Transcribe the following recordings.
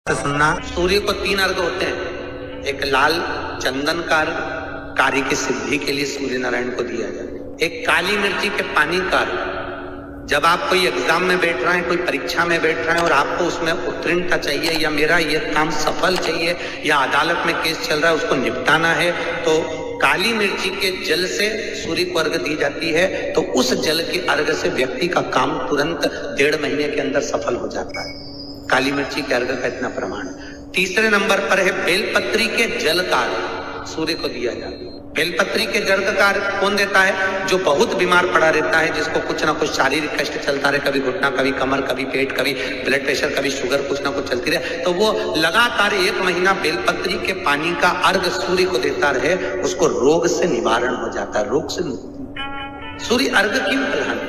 तो सुनना, सूर्य को 3 अर्घ होते हैं। एक लाल चंदन का अर्घ कार्य की सिद्धि के लिए सूर्य नारायण को दिया जाता है। एक काली मिर्ची के पानी का अर्घ, जब आप कोई एग्जाम में बैठ रहे हैं, कोई परीक्षा में बैठ रहे हैं और आपको उसमें उत्तीर्णता चाहिए या मेरा ये काम सफल चाहिए या अदालत में केस चल रहा है उसको निपटाना है, तो काली मिर्ची के जल से सूर्य को अर्घ दी जाती है। तो उस जल के अर्घ से व्यक्ति का काम तुरंत 1.5 महीने के अंदर सफल हो जाता है। काली मिर्ची के अर्घ का इतना प्रमाण। तीसरे नंबर पर है बेलपत्री के जल का अर्घ, सूर्य को दिया जाता है। बेलपत्री के जल का अर्घ कौन देता है? जो बहुत बीमार पड़ा रहता है, जिसको कुछ ना कुछ शारीरिक कष्ट चलता रहे, कभी घुटना, कभी कमर, कभी पेट, कभी ब्लड प्रेशर, कभी शुगर, कुछ ना कुछ चलती रहे, तो वो लगातार 1 महीना बेलपत्री के पानी का अर्घ सूर्य को देता रहे, उसको रोग से निवारण हो जाता है। रोग से सूर्य अर्घ क्यों प्रधान?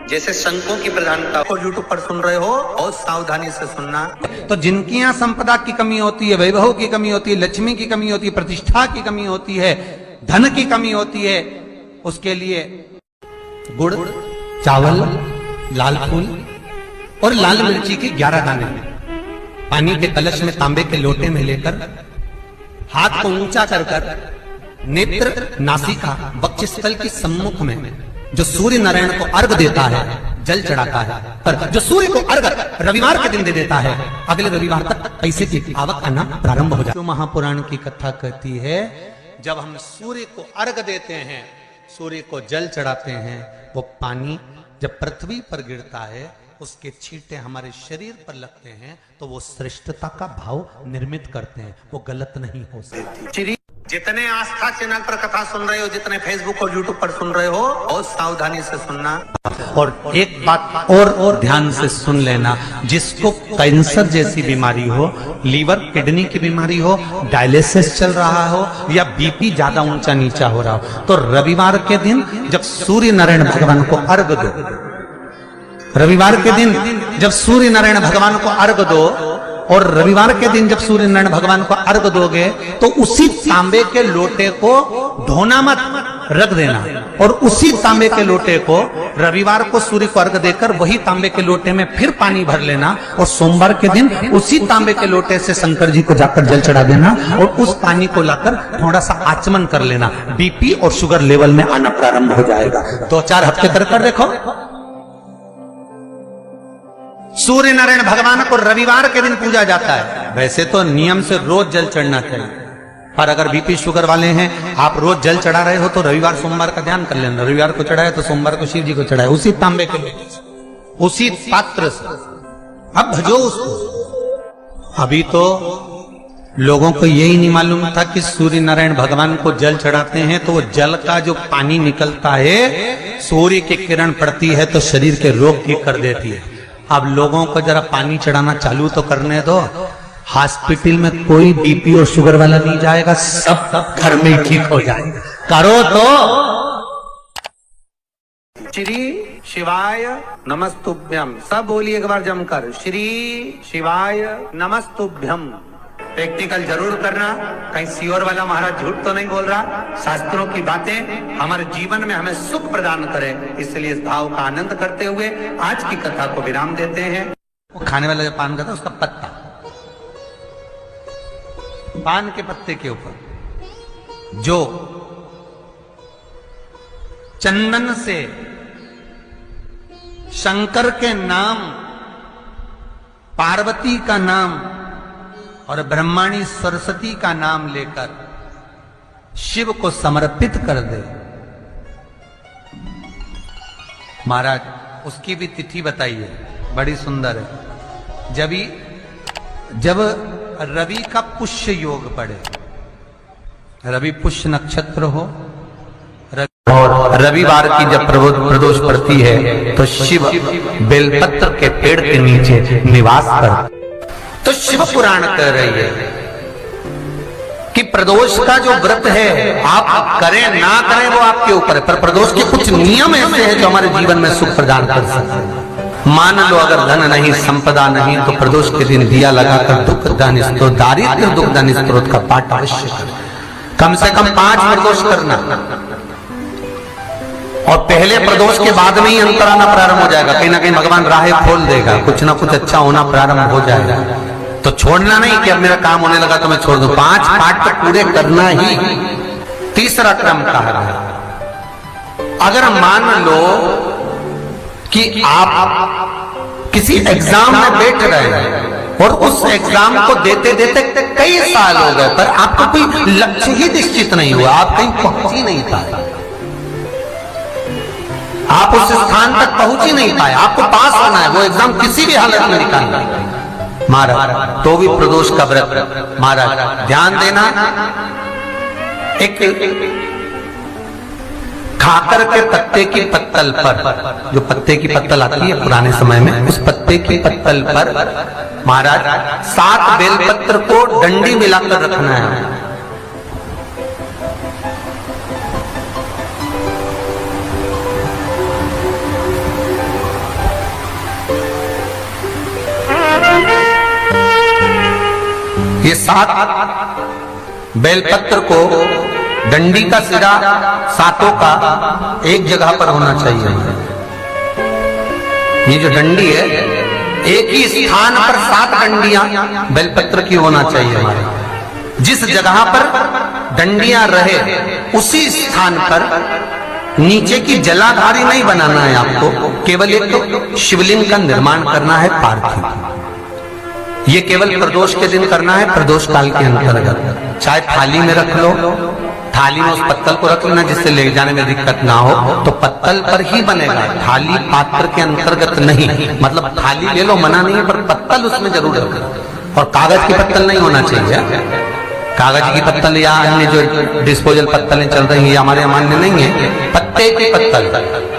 जैसे शंखों की प्रधानता को यूट्यूब पर सुन रहे हो, बहुत सावधानी से सुनना। तो जिनकी यहाँ संपदा की कमी होती है, वैभव की कमी होती है, लक्ष्मी की कमी होती है, प्रतिष्ठा की कमी होती है, धन की कमी होती है, उसके लिए गुड़, चावल, लाल फूल और लाल मिर्ची के 11 दाने पानी के कलश में तांबे के लोटे में लेकर हाथ को ऊंचा कर नेत्र, नासिका, वक्षस्थल के सम्मुख में जो सूर्य नारायण को अर्घ देता है, जल चढ़ाता है, पर जो सूर्य को अर्घ रविवार के दिन दे देता है, अगले रविवार तक पैसे की आवक आना प्रारंभ हो जाता है। महापुराण की कथा कहती है, जब हम सूर्य को अर्घ देते हैं, सूर्य को जल चढ़ाते हैं, वो पानी जब पृथ्वी पर गिरता है, उसके छींटे हमारे शरीर पर लगते हैं, तो वो श्रेष्ठता का भाव निर्मित करते हैं, वो गलत नहीं हो सकती। जितने आस्था चैनल पर कथा सुन रहे हो, जितने फेसबुक और यूट्यूब पर सुन रहे हो, बहुत सावधानी से सुनना। और एक बात और ध्यान से सुन लेना, जिसको कैंसर जैसी बीमारी हो, लीवर किडनी की बीमारी हो, डायलिसिस चल रहा हो या बीपी ज्यादा ऊंचा नीचा हो रहा हो, तो रविवार के दिन जब सूर्य नारायण भगवान को अर्घ दो, रविवार के दिन जब सूर्य नारायण भगवान को अर्घ दो, और रविवार के दिन जब सूर्य नारायण भगवान को अर्घ दोगे, तो उसी तांबे के लोटे को धोना मत, रख देना, और उसी तांबे के लोटे को रविवार को सूर्य को अर्घ देकर वही तांबे के लोटे में फिर पानी भर लेना, और सोमवार के दिन उसी तांबे के लोटे से शंकर जी को जाकर जल चढ़ा देना, और उस पानी को लाकर थोड़ा सा आचमन कर लेना। बीपी और शुगर लेवल में आना प्रारंभ हो जाएगा। 2-4 हफ्ते कर देखो। सूर्य नारायण भगवान को रविवार के दिन पूजा जाता है। वैसे तो नियम से रोज जल चढ़ना चाहिए, पर अगर बीपी शुगर वाले हैं, आप रोज जल चढ़ा रहे हो, तो रविवार सोमवार का ध्यान कर लेना। रविवार को चढ़ाए तो सोमवार को शिव जी को चढ़ाए, उसी तांबे के उसी पात्र से। अब भजो उसको। अभी तो लोगों को यही नहीं मालूम था कि सूर्य नारायण भगवान को जल चढ़ाते हैं तो वो जल का जो पानी निकलता है, सूर्य की किरण पड़ती है तो शरीर के रोग ठीक कर देती है। अब लोगों को जरा पानी चढ़ाना चालू तो करने दो। हॉस्पिटल में कोई बीपी और शुगर वाला नहीं जाएगा, सब घर में ठीक हो जाएगा। करो तो। श्री शिवाय नमस्तुभ्यम, सब बोलिए एक बार जमकर, श्री शिवाय नमस्तुभ्यम। प्रैक्टिकल जरूर करना, कहीं सियोर वाला महाराज झूठ तो नहीं बोल रहा। शास्त्रों की बातें हमारे जीवन में हमें सुख प्रदान करें, इसलिए इस भाव का आनंद करते हुए आज की कथा को विराम देते हैं। वो खाने वाला जो पान खाता है, उसका पत्ता, पान के पत्ते के ऊपर जो चंदन से शंकर के नाम, पार्वती का नाम और ब्रह्माणी सरस्वती का नाम लेकर शिव को समर्पित कर दे। महाराज उसकी भी तिथि बताइए, बड़ी सुंदर है। जब रवि का पुष्य योग पड़े, रवि पुष्य नक्षत्र हो, और रविवार की जब प्रदोष पड़ती है, तो शिव बेलपत्र के पेड़ के नीचे निवास करते। तो शिव पुराण कह रही है कि प्रदोष का जो व्रत है, आप करें ना करें वो आपके ऊपर है, पर प्रदोष के कुछ नियम ऐसे हैं जो हमारे जीवन में सुख प्रदान कर सकते हैं। मान लो अगर धन नहीं, संपदा नहीं, तो प्रदोष के दिन दिया लगाकर दुख दान स्त्रोत, दारिद्र्य दुख दान स्त्रोत का पाठ अवश्य करें। कम से कम 5 प्रदोष करना, और पहले प्रदोष के बाद में ही अंतर आना प्रारंभ हो जाएगा। कहीं ना कहीं भगवान राहें खोल देगा, कुछ ना कुछ अच्छा होना प्रारंभ हो जाएगा। तो छोड़ना नहीं कि अब मेरा काम होने लगा तो मैं छोड़ दूं, 5 पाठ तो पूरे करना ही तीसरा क्रम कहा गया। अगर मान लो कि आप किसी एग्जाम में बैठ रहे हैं और उस एग्जाम को देते देते कई साल हो गए, पर आपको कोई लक्ष्य ही निश्चित नहीं हुआ, आप कहीं पहुंच ही नहीं पाए, आप उस स्थान तक पहुंच ही नहीं पाए, आपको पास होना है, वो एग्जाम किसी भी हालत में निकालना है महाराज, तो भी प्रदोष का व्रत महाराज ध्यान देना। एक खाकर के पत्ते की पत्तल पर, जो पत्ते की पत्तल आती है पुराने समय में, उस पत्ते की पत्तल पर महाराज 7 बेलपत्र को डंडी मिलाकर रखना है। ये 7 बेलपत्र को डंडी का सिरा 7 का एक जगह पर होना चाहिए। ये जो डंडी है एक ही स्थान पर 7 डंडियां बेलपत्र की होना चाहिए हमारे। जिस जगह पर डंडियां रहे उसी स्थान पर नीचे की जलाधारी नहीं बनाना है आपको, केवल एक तो शिवलिंग का निर्माण करना है पार्थिव। ये केवल प्रदोष के दिन करना है, प्रदोष काल के अंतर्गत। चाहे थाली में रख लो, थाली में उस पत्तल को रख लेना जिससे ले जाने में दिक्कत ना हो, तो पत्तल पर ही बनेगा, थाली पात्र के अंतर्गत नहीं। मतलब थाली ले लो मना नहीं है, पर पत्तल उसमें जरूर रखना। और कागज की पत्तल नहीं होना चाहिए, कागज की पत्तल या अन्य जो डिस्पोजल पत्तलें चल रही है हमारे मान्य नहीं है। पत्ते की पत्तल,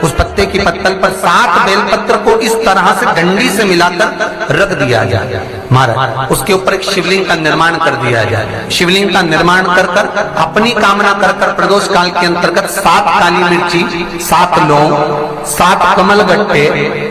उस पत्ते की पत्तल पर 7 बेलपत्र को इस तरह से डंडी से मिलाकर रख दिया जाए महाराज। उसके ऊपर एक शिवलिंग का निर्माण कर दिया जाए। शिवलिंग का निर्माण कर कर अपनी कामना कर कर प्रदोष काल के अंतर्गत 7 काली मिर्ची, 7 लौंग, 7 कमल गट्टे,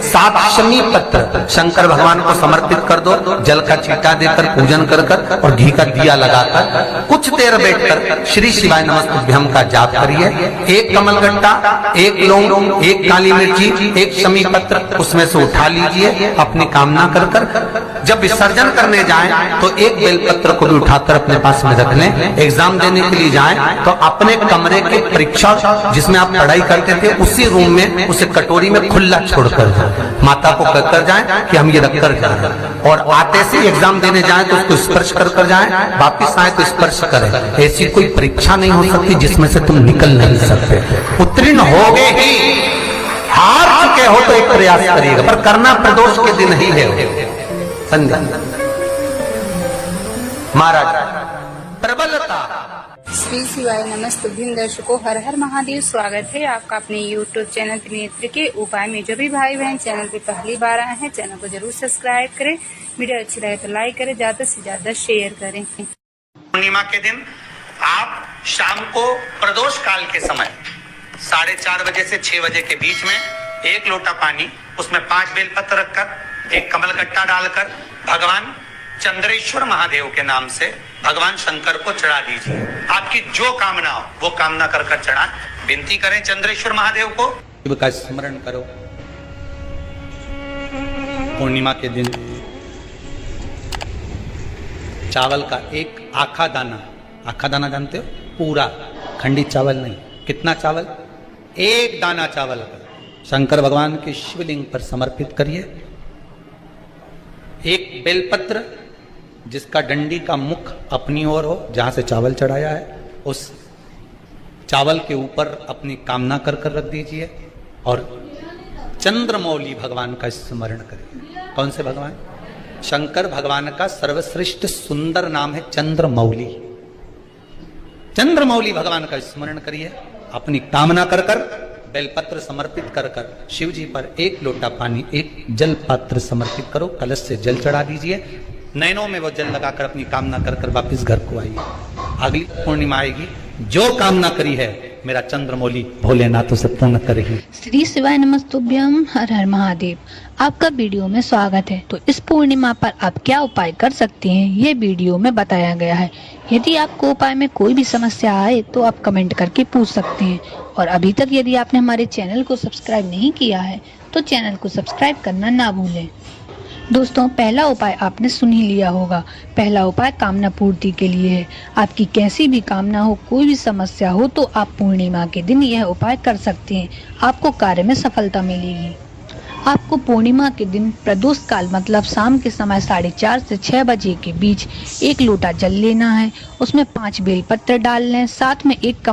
7 शमी पत्र शंकर भगवान को समर्पित कर दो। जल का छींटा देकर पूजन कर कर और घी का दिया लगाकर कुछ देर बैठकर श्री शिवाय नमस्तुभ्यम का जाप करिए। एक कमल गट्टा, एक लौंग, एक काली मिर्ची, एक शमी पत्र उसमें से उठा लीजिए अपनी कामना कर कर। जब विसर्जन करने जाएं तो एक बेलपत्र को भी उठाकर अपने पास में रख लें। एग्जाम देने के लिए जाएं तो अपने कमरे के परीक्षा जिसमें आप पढ़ाई करते थे उसी रूम में उसे कटोरी में खुला छोड़कर जाएं। माता को कहकर जाएं कि हम ये रख कर जाएं, और आते से एग्जाम देने जाएं तो उसको स्पर्श कर कर जाएं, वापिस आए तो स्पर्श करें। ऐसी कोई परीक्षा नहीं हो सकती जिसमें से तुम निकल नहीं सकते। उत्तीर्ण हो गए ही, हार चुके हो तो एक प्रयास करिएगा, पर करना प्रदोष के दिन ही है। संध्या महाराज प्रबलता। श्री शिवाय नमस्तुभ्यम। दर्शकों हर हर महादेव, स्वागत है आपका अपने YouTube चैनल त्रिनेत्र के उपाय में। जो भी भाई बहन चैनल पे पहली बार आए हैं चैनल को जरूर सब्सक्राइब करें, वीडियो अच्छी लगे तो लाइक करें, ज्यादा से ज्यादा शेयर करें। पूर्णिमा के दिन आप शाम को प्रदोष काल के समय 4:30 बजे से 6 बजे के बीच में 1 लोटा पानी, उसमें 5 बेलपत्र रखकर, एक कमल गट्टा डालकर भगवान चंद्रेश्वर महादेव के नाम से भगवान शंकर को चढ़ा दीजिए। आपकी जो कामना हो वो कामना कर कर चढ़ा। विनती करें चंद्रेश्वर महादेव को, शिव का स्मरण करो। पूर्णिमा के दिन चावल का एक आखा दाना जानते हो, पूरा खंडित चावल नहीं। कितना चावल? 1 दाना चावल शंकर भगवान के शिवलिंग पर समर्पित करिए। एक बेलपत्र जिसका डंडी का मुख अपनी ओर हो, जहां से चावल चढ़ाया है, उस चावल के ऊपर अपनी कामना कर कर रख दीजिए और चंद्रमौली भगवान का स्मरण करिए। कौन से भगवान? शंकर भगवान का सर्वश्रेष्ठ सुंदर नाम है चंद्रमौली। चंद्रमौली भगवान का स्मरण करिए, अपनी कामना कर कर बेलपत्र समर्पित कर कर शिव जी पर 1 लोटा पानी, 1 जल पात्र समर्पित करो, कलश से जल चढ़ा दीजिए। नैनों में वो जल लगाकर अपनी कामना कर कर वापिस घर को आइए। अगली पूर्णिमा आएगी, जो कामना करी है मेरा चंद्रमौली भोलेनाथ उसे पूर्ण करेगी। श्री शिवाय नमस्तुभ्यम। हर हर महादेव। आपका वीडियो में स्वागत है। तो इस पूर्णिमा पर आप क्या उपाय कर सकते हैं ये वीडियो में बताया गया है। यदि आपको उपाय में कोई भी समस्या आए तो आप कमेंट करके पूछ सकते हैं। और अभी तक यदि आपने हमारे चैनल को सब्सक्राइब नहीं किया है तो चैनल को सब्सक्राइब करना ना भूलें। दोस्तों, पहला उपाय आपने सुन ही लिया होगा। पहला उपाय कामना पूर्ति के लिए है। आपकी कैसी भी कामना हो, कोई भी समस्या हो, तो आप पूर्णिमा के दिन यह उपाय कर सकते हैं। आपको कार्य में सफलता मिलेगी। आपको पूर्णिमा के दिन प्रदोष काल मतलब शाम के समय 4:30 से 6 बजे के बीच 1 लोटा जल लेना है। उसमें 5 बेलपत्र डाल लें, साथ में एक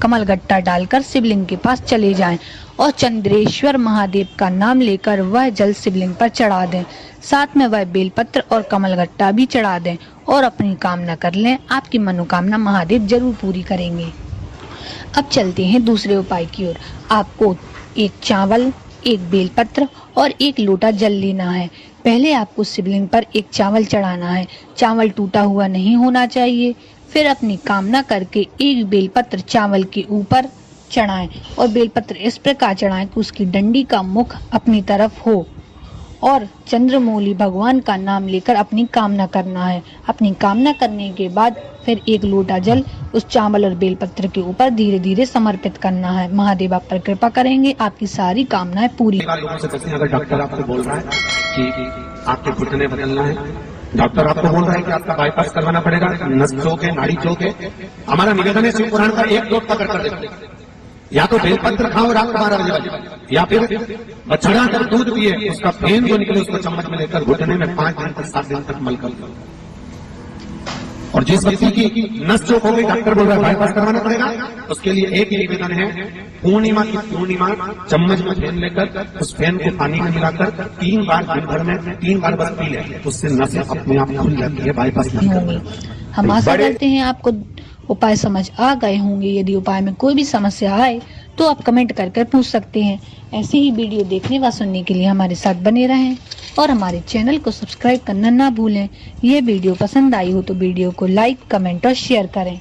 कमलगट्टा डालकर शिवलिंग के पास चले जाएं और चंद्रेश्वर महादेव का नाम लेकर वह जल शिवलिंग पर चढ़ा दें। साथ में वह बेलपत्र और कमलगट्टा भी चढ़ा दें और अपनी कामना कर लें। आपकी मनोकामना महादेव जरूर पूरी करेंगे। अब चलते हैं दूसरे उपाय की ओर। आपको 1 चावल, 1 बेलपत्र और 1 लोटा जल लेना है। पहले आपको शिवलिंग पर 1 चावल चढ़ाना है। चावल टूटा हुआ नहीं होना चाहिए। फिर अपनी कामना करके 1 बेलपत्र चावल के ऊपर चढ़ाएं और बेलपत्र इस प्रकार चढ़ाएं कि उसकी डंडी का मुख अपनी तरफ हो और चंद्रमौली भगवान का नाम लेकर अपनी कामना करना है। अपनी कामना करने के बाद फिर 1 लोटा जल उस चावल और बेलपत्र के ऊपर धीरे धीरे समर्पित करना है। महादेव आप पर कृपा करेंगे, आपकी सारी कामनाएं पूरी। लोगों से कहते हैं, अगर डॉक्टर आपको बोल रहा है कि आपके घुटने बदलना है, डॉक्टर आपको बोल रहा है कि आपका बाईपास करवाना पड़ेगा, नस चौक है, नाड़ी चौक है, हमारा निवेदन है शिव पुराण का 1 डोज पकड़ कर देखो। या तो बेलपत्र खाओ रात 12 बजे, या फिर बछड़ा कर दूध पिए, उसका फेन जो निकले उसको चम्मच में लेकर घुटने में 5 दिन तक 7 दिन तक मल कर लो। और जिस व्यक्ति की नस चौक हो गई, डॉक्टर बोल रहा है बाईपास करवाना पड़ेगा, उसके लिए एक ही निवेदन है, पूर्णिमा की पूर्णिमा चम्मच में फेन लेकर उस फेन को पानी में मिलाकर 3 बार दिन भर में 3 बार बस पी ले, उससे नसें अपने आप खुल जाती है, बाईपास नहीं होगी। हम आशा करते हैं आपको उपाय समझ आ गए होंगे। यदि उपाय में कोई भी समस्या आए तो आप कमेंट करके पूछ सकते हैं। ऐसे ही वीडियो देखने व सुनने के लिए हमारे साथ बने रहें और हमारे चैनल को सब्सक्राइब करना ना भूलें। ये वीडियो पसंद आई हो तो वीडियो को लाइक, कमेंट और शेयर करें।